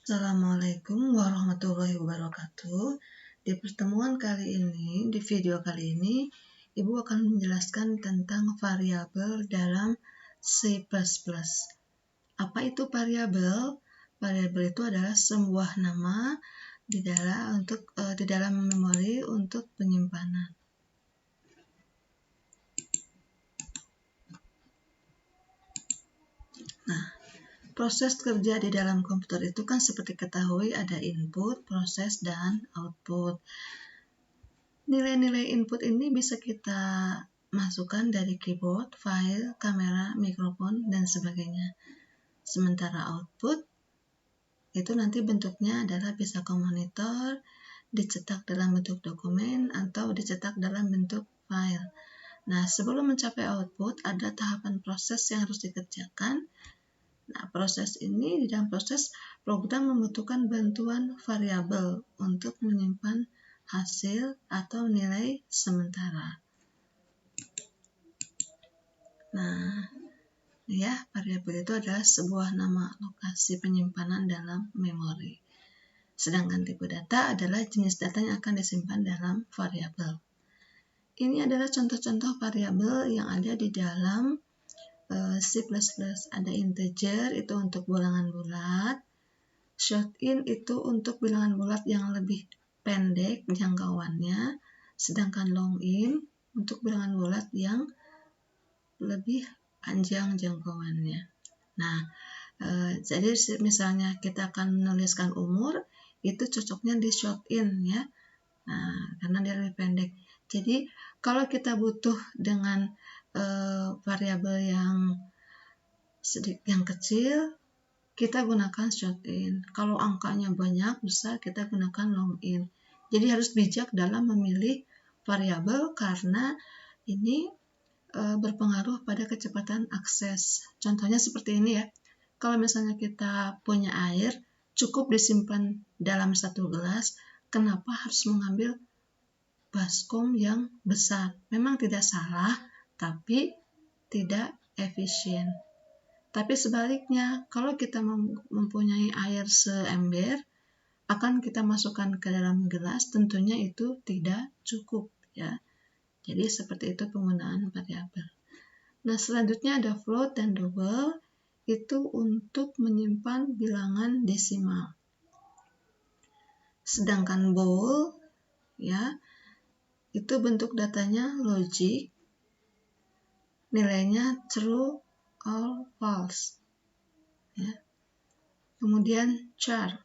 Assalamualaikum warahmatullahi wabarakatuh. Di pertemuan kali ini, di video kali ini, Ibu akan menjelaskan tentang variabel dalam C++. Apa itu variabel? Variabel itu adalah sebuah nama di dalam memori untuk penyimpanan. Nah, proses kerja di dalam komputer itu kan seperti ketahui ada input, proses, dan output. Nilai-nilai input ini bisa kita masukkan dari keyboard, file, kamera, mikrofon, dan sebagainya. Sementara output itu nanti bentuknya adalah bisa ke monitor, dicetak dalam bentuk dokumen, atau dicetak dalam bentuk file. Nah, sebelum mencapai output, ada tahapan proses yang harus dikerjakan. Nah, proses ini, di dalam proses, program membutuhkan bantuan variabel untuk menyimpan hasil atau nilai sementara. Nah, ya, variabel itu adalah sebuah nama lokasi penyimpanan dalam memori. Sedangkan tipe data adalah jenis data yang akan disimpan dalam variabel. Ini adalah contoh-contoh variabel yang ada di dalam C++. Ada integer, itu untuk bilangan bulat. Short-in itu untuk bilangan bulat yang lebih pendek jangkauannya. Sedangkan long-in untuk bilangan bulat yang lebih panjang jangkauannya. Nah, jadi misalnya kita akan menuliskan umur, itu cocoknya di short-in ya. Nah, karena dia lebih pendek. Jadi, kalau kita butuh dengan variabel yang kecil, kita gunakan short-in. Kalau angkanya banyak, besar, kita gunakan long-in. Jadi harus bijak dalam memilih variabel karena ini berpengaruh pada kecepatan akses. Contohnya seperti ini ya. Kalau misalnya kita punya air, cukup disimpan dalam satu gelas, kenapa harus mengambil baskom yang besar? Memang tidak salah, tapi tidak efisien. Tapi sebaliknya, kalau kita mempunyai air seember, akan kita masukkan ke dalam gelas, tentunya itu tidak cukup ya. Jadi seperti itu penggunaan variabel. Nah, selanjutnya ada float dan double, itu untuk menyimpan bilangan desimal. Sedangkan bool ya, itu bentuk datanya logic, nilainya true or false. Ya. Kemudian char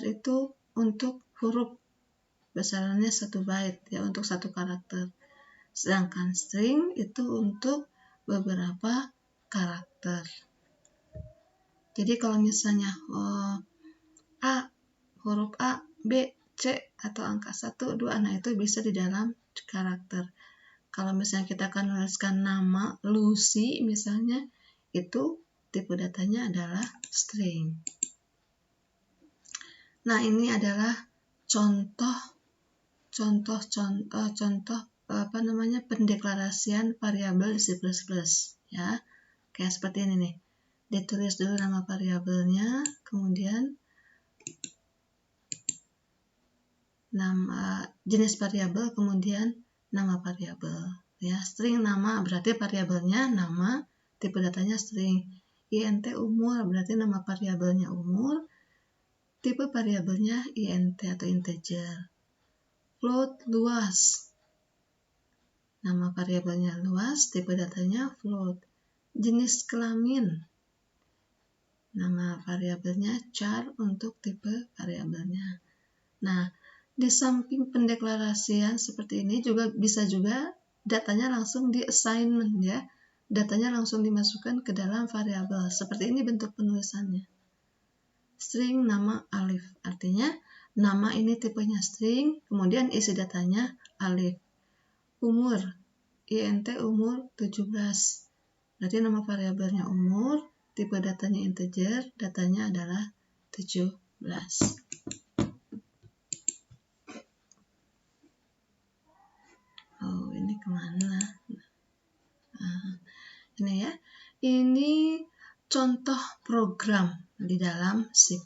itu untuk huruf, besarannya 1 byte ya, untuk 1 karakter. Sedangkan string itu untuk beberapa karakter. Jadi kalau misalnya huruf A, B, C, atau angka 1, 2, nah itu bisa di dalam karakter. Kalau misalnya kita akan menuliskan nama Lucy misalnya, itu tipe datanya adalah string. Nah, ini adalah contoh pendeklarasian variabel di C++ ya. Kayak seperti ini nih. Ditulis dulu nama variabelnya, kemudian nama jenis variabel, kemudian nama variabel ya. String nama berarti variabelnya nama, tipe datanya string. int umur berarti nama variabelnya umur, tipe variabelnya int atau integer. Float luas, nama variabelnya luas, tipe datanya float. Jenis kelamin, nama variabelnya char untuk tipe variabelnya. Nah, di samping pendeklarasian seperti ini bisa juga datanya langsung di assignment ya. Datanya langsung dimasukkan ke dalam variabel. Seperti ini bentuk penulisannya. String nama alif, artinya nama ini tipenya string, kemudian isi datanya alif. Umur, int umur 17. Berarti nama variabelnya umur, tipe datanya integer, datanya adalah 17. Oh, ini kemana? Ini ya. Ini contoh program di dalam C++.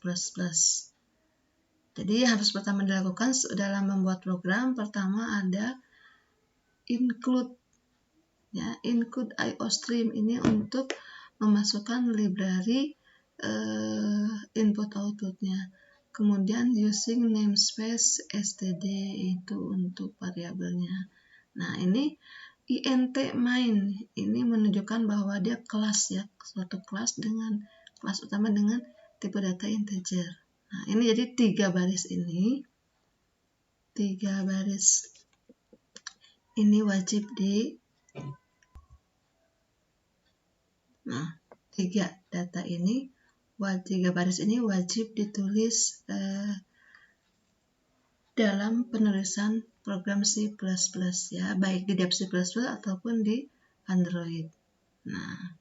Jadi harus pertama dilakukan dalam membuat program, pertama ada include, ya, include IOStream ini untuk memasukkan library input outputnya. Kemudian using namespace std itu untuk variabelnya. Nah, ini int main ini menunjukkan bahwa dia kelas, ya, suatu kelas dengan kelas utama dengan tipe data integer. Nah, ini jadi 3 baris ini wajib di 3 baris ini wajib ditulis dalam penulisan program C++, ya, baik di Dev C++ ataupun di Android. Nah,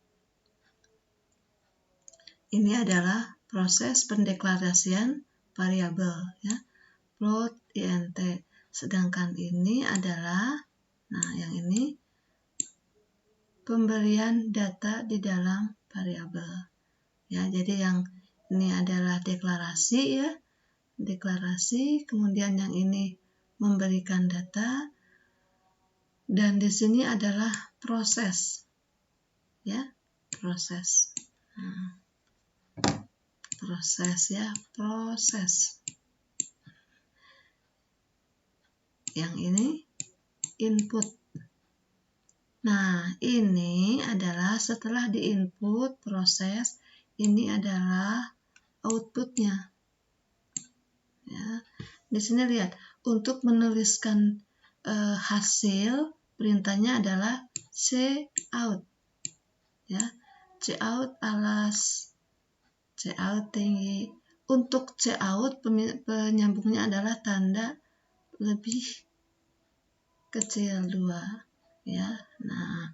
ini adalah proses pendeklarasian variabel, ya, float int. Sedangkan ini adalah, yang ini pemberian data di dalam variabel. Ya, jadi yang ini adalah deklarasi, ya, deklarasi, kemudian yang ini memberikan data, dan di sini adalah proses, ya, proses. Proses. Yang ini input. Nah, ini adalah setelah diinput proses, ini adalah outputnya. Ya, di sini lihat, untuk menuliskan hasil, perintahnya adalah cout, ya, cout alas, cout tinggi. Untuk cout penyambungnya adalah tanda lebih kecil 2, ya. Nah,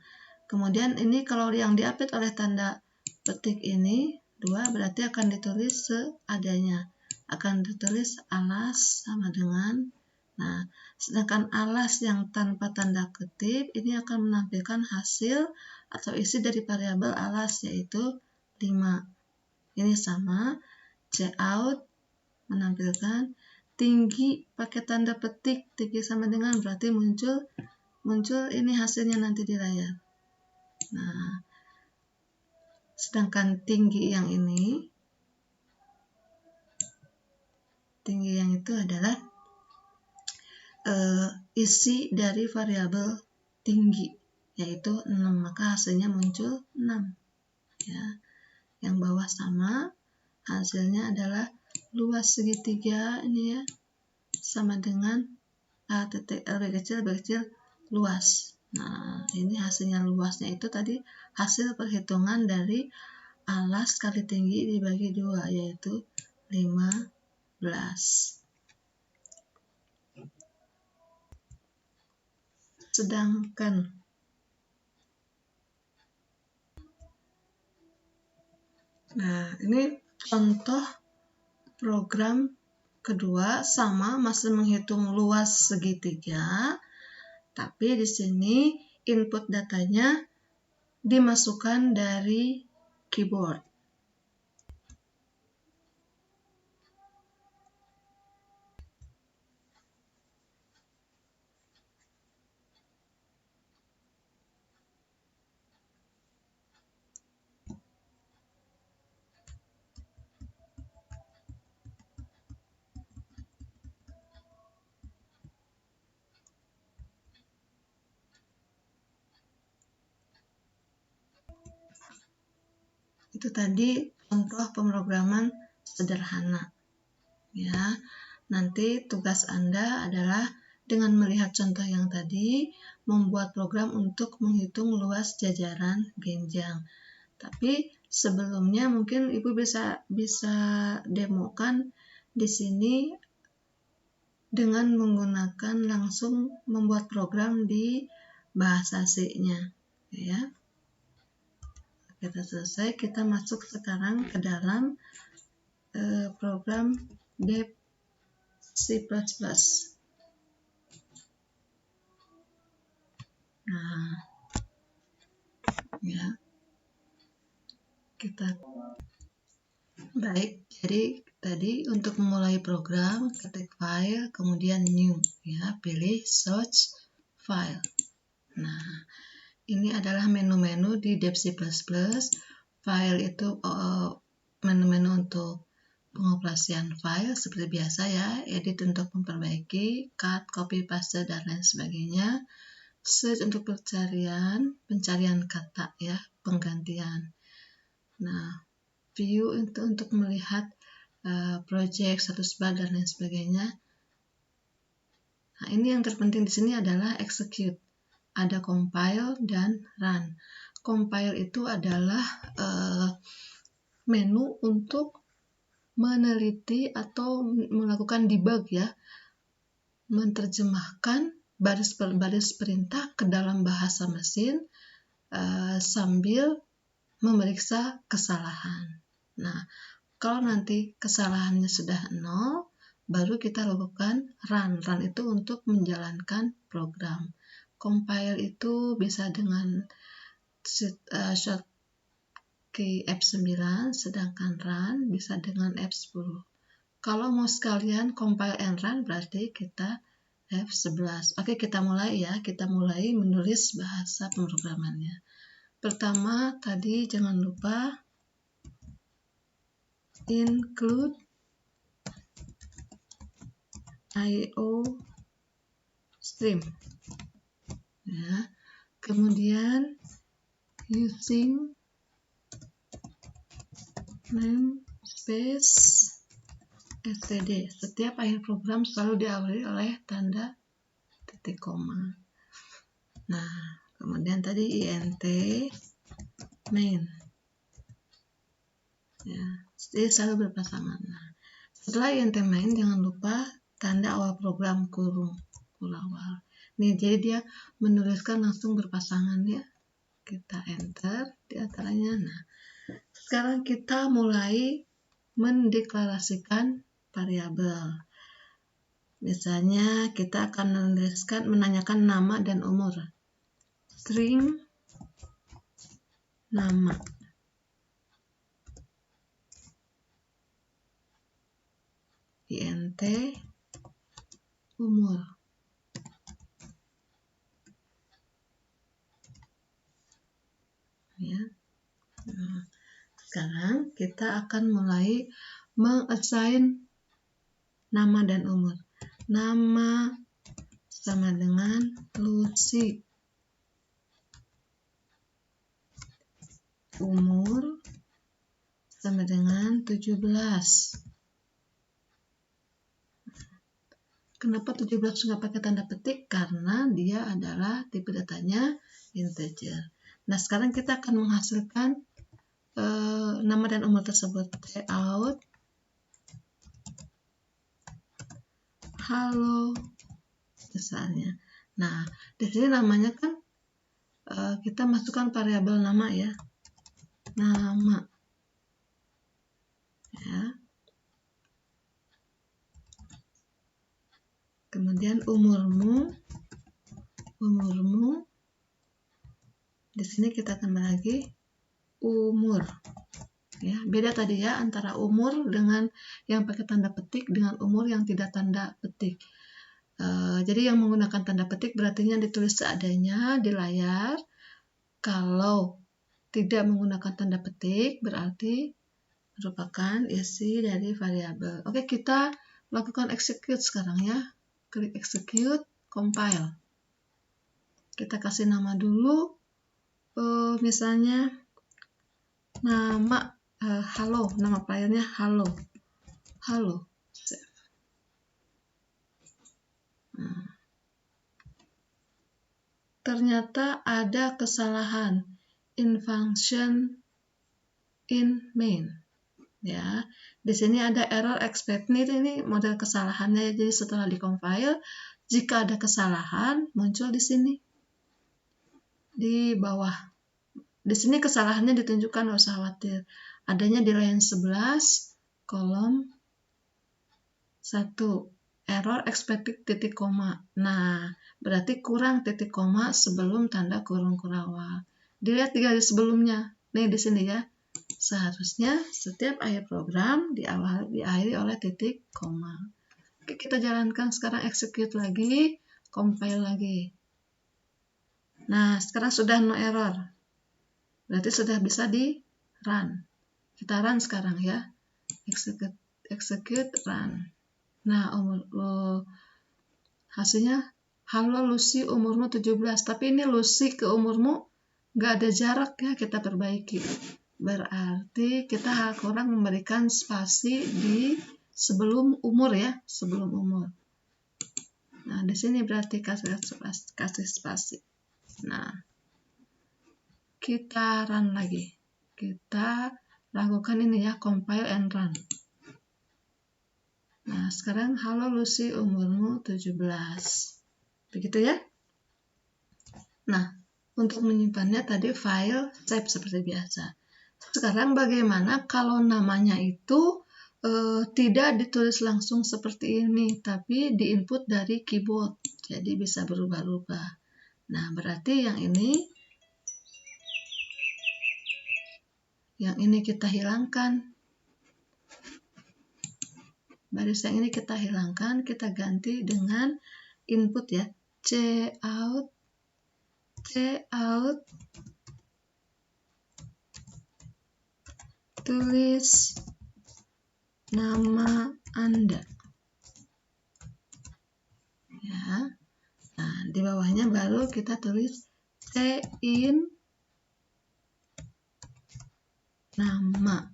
kemudian ini kalau yang diupdate oleh tanda petik ini 2, berarti akan ditulis seadanya, akan ditulis alas sama dengan, nah, sedangkan alas yang tanpa tanda kutip ini akan menampilkan hasil atau isi dari variabel alas, yaitu 5. Ini sama, cout menampilkan tinggi pakai tanda petik, tinggi sama dengan, berarti muncul ini hasilnya nanti di layar. Nah, sedangkan tinggi yang itu adalah isi dari variabel tinggi, yaitu 6, maka hasilnya muncul 6, ya. Yang bawah sama, hasilnya adalah luas segitiga ini, ya, sama dengan A titik lebih kecil luas. Nah, ini hasilnya luasnya itu tadi hasil perhitungan dari alas kali tinggi dibagi 2, yaitu 15. Sedangkan ini contoh program kedua, sama, masih menghitung luas segitiga, tapi di sini input datanya dimasukkan dari keyboard. Itu tadi contoh pemrograman sederhana, ya. Nanti tugas Anda adalah dengan melihat contoh yang tadi, membuat program untuk menghitung luas jajaran genjang. Tapi sebelumnya mungkin Ibu bisa demokan di sini dengan menggunakan langsung membuat program di bahasa C-nya, ya. Kita selesai, kita masuk sekarang ke dalam program Dev C++. Nah, ya, kita Baik, jadi tadi untuk memulai program, ketik file, kemudian new, ya, pilih search file. Nah, ini adalah menu-menu di Dev C++. File itu menu-menu untuk pengoperasian file seperti biasa ya, edit untuk memperbaiki, cut, copy, paste, dan lain sebagainya. Search untuk pencarian kata ya, penggantian. Nah, view untuk melihat project, status bar, dan lain sebagainya. Nah, ini yang terpenting di sini adalah execute. Ada compile dan run. Compile itu adalah menu untuk meneliti atau melakukan debug ya, menerjemahkan baris per baris perintah ke dalam bahasa mesin sambil memeriksa kesalahan. Nah, kalau nanti kesalahannya sudah 0, baru kita lakukan run. Run itu untuk menjalankan program. Compile itu bisa dengan shortcut F9, sedangkan run bisa dengan F10. Kalau mau sekalian compile and run, berarti kita F11. Oke, kita mulai ya. Kita mulai menulis bahasa pemrogramannya. Pertama, tadi jangan lupa include IO stream. Ya. Kemudian using namespace std. Setiap akhir program selalu diawali oleh tanda titik koma. Nah, kemudian tadi int main. Ya, jadi selalu berpasangan. Nah, setelah int main, jangan lupa tanda awal program kurung awal. Nih, jadi dia menuliskan langsung berpasangan ya. Kita enter di antaranya. Nah, sekarang kita mulai mendeklarasikan variabel. Misalnya kita akan menanyakan nama dan umur. String nama. Int umur. Ya. Nah, sekarang kita akan mulai mengassign nama dan umur. Nama sama dengan Lucy. Umur sama dengan 17. Kenapa 17 nggak pakai tanda petik? Karena dia adalah tipe datanya integer. Nah, sekarang kita akan menghasilkan nama dan umur tersebut. Cout halo misalnya. Nah, di sini namanya kan kita masukkan variabel nama ya. Nama. Ya. Kemudian umurmu. Di sini kita tambah lagi umur. Ya, beda tadi ya antara umur dengan yang pakai tanda petik dengan umur yang tidak tanda petik. Jadi yang menggunakan tanda petik berarti ditulis seadanya di layar. Kalau tidak menggunakan tanda petik berarti merupakan isi dari variabel. Oke, kita lakukan execute sekarang ya. Klik execute, compile. Kita kasih nama dulu. Misalnya nama halo, nama filenya halo. Save. Nah. Ternyata ada kesalahan in function in main. Ya, di sini ada error expect. Ini model kesalahannya. Jadi setelah di-compile, jika ada kesalahan muncul di sini di bawah. Di sini kesalahannya ditunjukkan, nggak usah khawatir. Adanya di line 11 kolom 1 error expected titik koma. Nah, berarti kurang titik koma sebelum tanda kurung awal. Dilihat di garis sebelumnya. Nih di sini ya. seharusnya setiap akhir program diakhiri oleh titik koma. Oke, kita jalankan sekarang, execute lagi, compile lagi. Nah, sekarang sudah no error. Berarti sudah bisa di run. Kita run sekarang ya. Execute run. Nah, hasilnya, halo Lucy, umurmu 17. Tapi ini Lucy ke umurmu nggak ada jarak ya, kita perbaiki. Berarti kita kurang memberikan spasi di sebelum umur ya, sebelum umur. Nah, di sini berarti kasih spasi. Nah, kita run lagi. Kita lakukan ini ya, compile and run. Nah, sekarang halo Lucy, umurmu 17. Begitu ya. Nah, untuk menyimpannya tadi file save seperti biasa. Sekarang bagaimana kalau namanya itu tidak ditulis langsung seperti ini, tapi diinput dari keyboard. Jadi bisa berubah-ubah. Nah, berarti yang ini kita hilangkan. Baris yang ini kita hilangkan, kita ganti dengan input ya, cout tulis nama Anda. Ya. Nah, di bawahnya baru kita tulis in nama.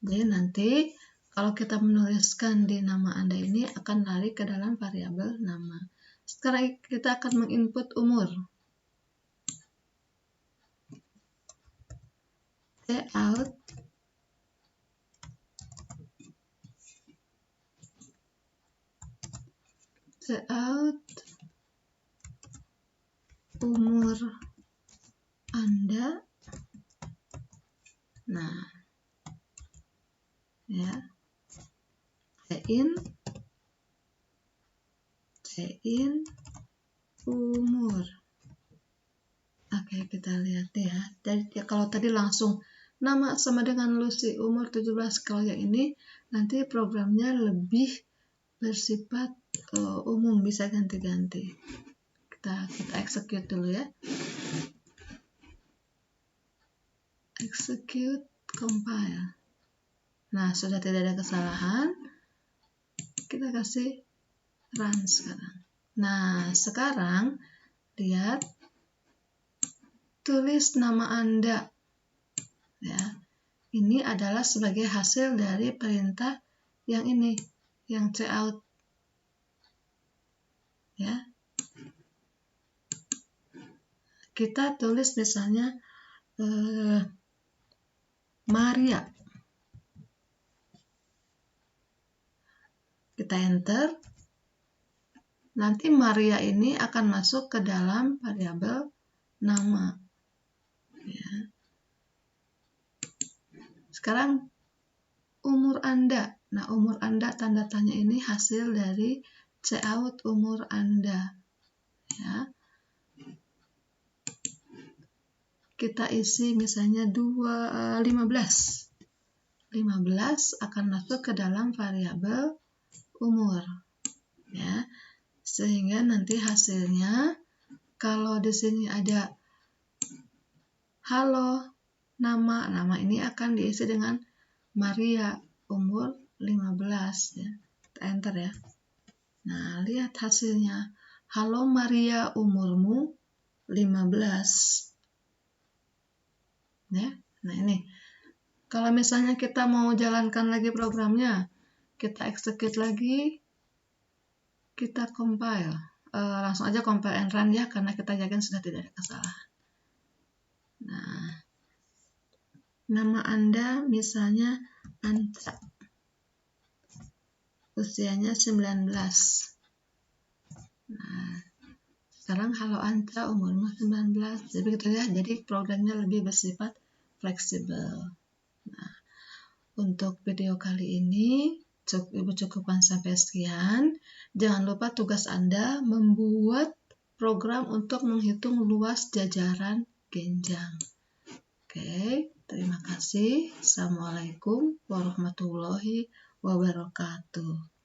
Jadi nanti kalau kita menuliskan di nama Anda ini akan lari ke dalam variabel nama. Sekarang kita akan menginput umur. Cout umur Anda. Nah, ya, in umur. Oke, kita lihat ya. Jadi kalau tadi langsung nama sama dengan Lucy, umur 17. Kalau yang ini nanti programnya lebih bersifat umum, bisa ganti-ganti. Kita execute dulu ya. Execute, compile. Nah, sudah tidak ada kesalahan. Kita kasih run sekarang. Nah, sekarang lihat, tulis nama Anda. Ya, ini adalah sebagai hasil dari perintah yang ini, yang cout. Ya, kita tulis misalnya Maria. Kita enter. Nanti Maria ini akan masuk ke dalam variabel nama. Ya. Sekarang umur Anda. Nah, umur Anda tanda tanya ini hasil dari cout umur Anda. Ya. Kita isi misalnya 15. 15 akan masuk ke dalam variabel umur. Ya. Sehingga nanti hasilnya kalau di sini ada halo nama ini akan diisi dengan Maria umur 15 ya. Kita enter ya. Nah, lihat hasilnya. Halo Maria, umurmu 15. Ya. Nah, ini. Kalau misalnya kita mau jalankan lagi programnya, kita execute lagi, kita compile. Langsung aja compile and run ya, karena kita yakin sudah tidak ada kesalahan. Nah, nama Anda misalnya Anca. Usianya 19. Nah, sekarang halo Anca, umurmu 19. Jadi begitu ya, jadi programnya lebih bersifat fleksibel. Nah, untuk video kali ini Ibu cukupkan sampai sekian. Jangan lupa tugas Anda membuat program untuk menghitung luas jajaran genjang. Oke. Terima kasih. Assalamualaikum warahmatullahi wabarakatuh.